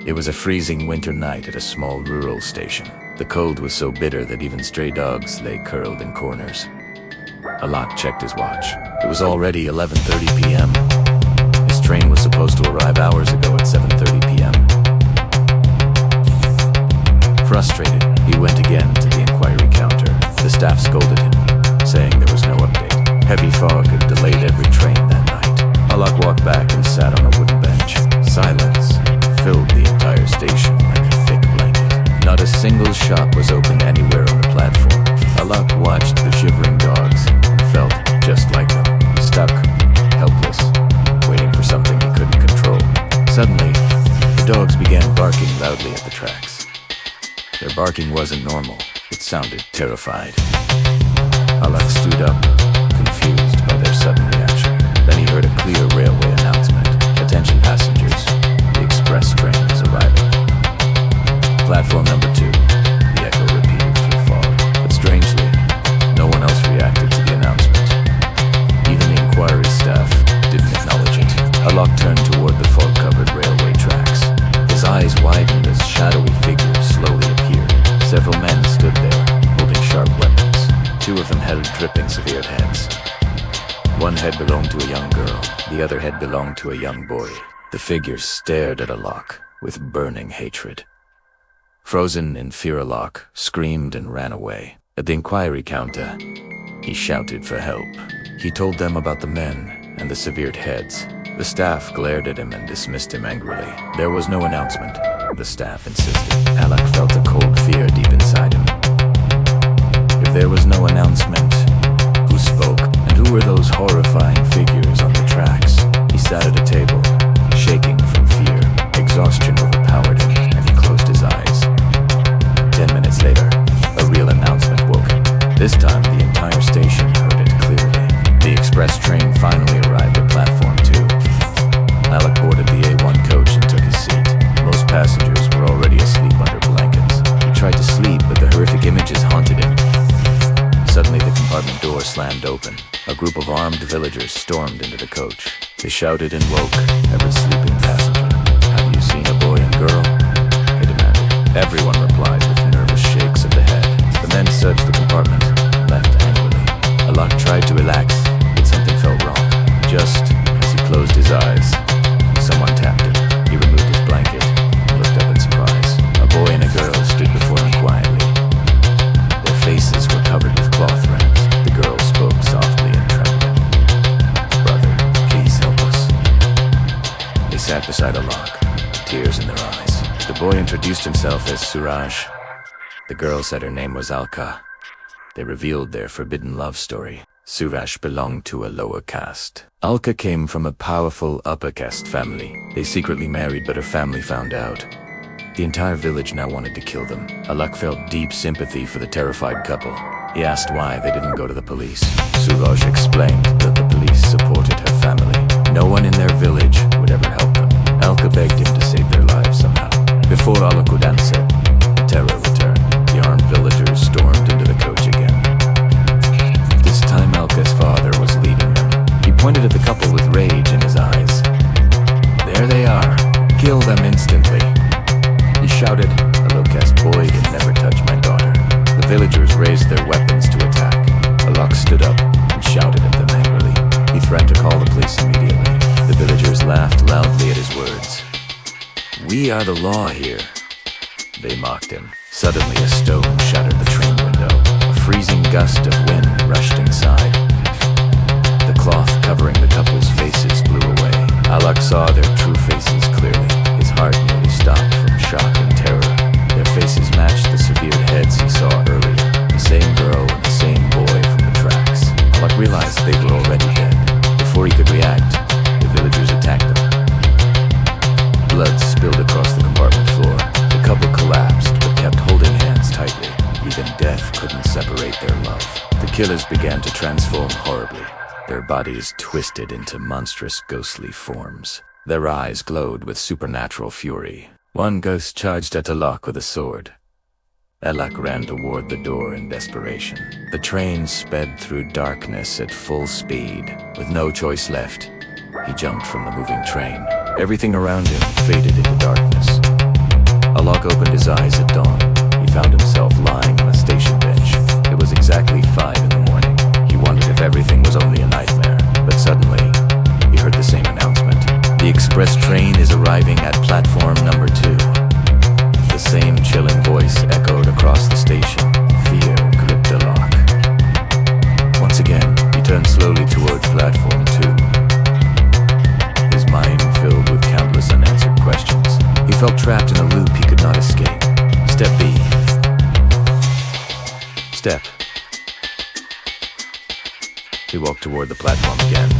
It was a freezing winter night at a small rural station. The cold was so bitter that even stray dogs lay curled in corners. Alok checked his watch. It was already 11:30 p.m. His train was supposed to arrive hours ago at 7:30 p.m. Frustrated, he went again to the inquiry counter. The staff scolded him, saying there was no update. Heavy fog had delayed every train that night. Alok walked back and sat on a wooden bench. Silence filled the entire station like a thick blanket. Not a single shop was open anywhere on the platform. Alok watched the shivering dogs and felt just like them, stuck, helpless, waiting for something he couldn't control. Suddenly, the dogs began barking loudly at the tracks. Their barking wasn't normal. It sounded terrified. Alok stood up, confused by their sudden reaction. Then he heard a clear railway announcement. Attention passengers, the express train is arriving. Platform number 2, the echo repeated through fog. But strangely, no one else reacted to the announcement. Even the inquiry staff didn't acknowledge it. Alok turned toward the fog-covered railway tracks. His eyes widened as shadowy figures slowly appeared. Several men stood there, holding sharp weapons. 2 of them held dripping severed heads. One head belonged to a young girl, the other head belonged to a young boy. The figures stared at Alok with burning hatred. Frozen in fear, Alok screamed and ran away. At the inquiry counter, he shouted for help. He told them about the men and the severed heads. The staff glared at him and dismissed him angrily. There was no announcement, the staff insisted. Alok felt a cold fear deep inside him. If there was no announcement, who spoke? And who were those horrifying figures on the tracks? He sat at a table, shaking from fear. Exhaustion overpowered him, and he closed his eyes. 10 minutes later, a real announcement woke him. This time, the entire station heard it clearly. The express train finally arrived at platform 2. Alok boarded the A1 coach and took his seat. Most passengers were already asleep under blankets. He tried to sleep, but the horrific images haunted him. Suddenly, the compartment door slammed open. A group of armed villagers stormed into the coach. They shouted and woke every sleeping passenger. "Have you seen a boy and girl?" they demanded. Everyone replied with nervous shakes of the head. The men searched the compartment and left angrily. Alok tried to relax, but something felt wrong. Just as he closed his eyes, someone tapped him. He removed his blanket and looked up in surprise. A boy and a girl stood before him quietly. Their faces were covered with cloth wraps. The girl spoke softly and trembling. "Brother, please help us." They sat beside Alok, tears in their eyes. The boy introduced himself as Suraj. The girl said her name was Alka. They revealed their forbidden love story. Suraj belonged to a lower caste. Alka came from a powerful upper caste family. They secretly married, but her family found out. The entire village now wanted to kill them. Alok felt deep sympathy for the terrified couple. He asked why they didn't go to the police. Suraj explained that the police supported her family. No one in their village would ever help them. Alka begged him to save their lives somehow. Before Alok could answer, the terror returned. The armed villagers stormed into the coach again. This time Alka's father was leading them. He pointed at the couple with rage in his eyes. "There they are. Kill them instantly." He shouted, "A low-caste boy can never touch my daughter." The villagers raised their weapons to attack. Alok stood up and shouted at them angrily. He threatened to call the police immediately. The villagers laughed loudly at his words. "We are the law here," they mocked him. Suddenly a stone shattered the train window. A freezing gust of wind rushed inside. The cloth covering the couple's faces blew away. Alok saw their true faces clearly. His heart nearly stopped from shock and terror. Their faces matched the severed heads he saw earlier. The same girl and the same boy from the tracks. Alok realized they were already dead. Before he could react, the villagers attacked them. Blood spilled across the compartment floor. The couple collapsed, but kept holding hands tightly. Even death couldn't separate their love. The killers began to transform horribly. Their bodies twisted into monstrous ghostly forms. Their eyes glowed with supernatural fury. One ghost charged at Alok with a sword. Alok ran toward the door in desperation. The train sped through darkness at full speed. With no choice left, he jumped from the moving train. Everything around him faded into darkness. Alok opened his eyes at dawn. He found himself lying on a station bench. It was exactly 5 in the morning. He wondered if everything was only a nightmare, but suddenly, he heard the same announcement. The express train is arriving at platform number 2. The same chilling voice echoed across the station. Fear gripped Alok. Once again, he turned slowly towards platform 2. His mind filled with countless unanswered questions. He felt trapped in a loop he could not escape. Step B. Step. He walked toward the platform again.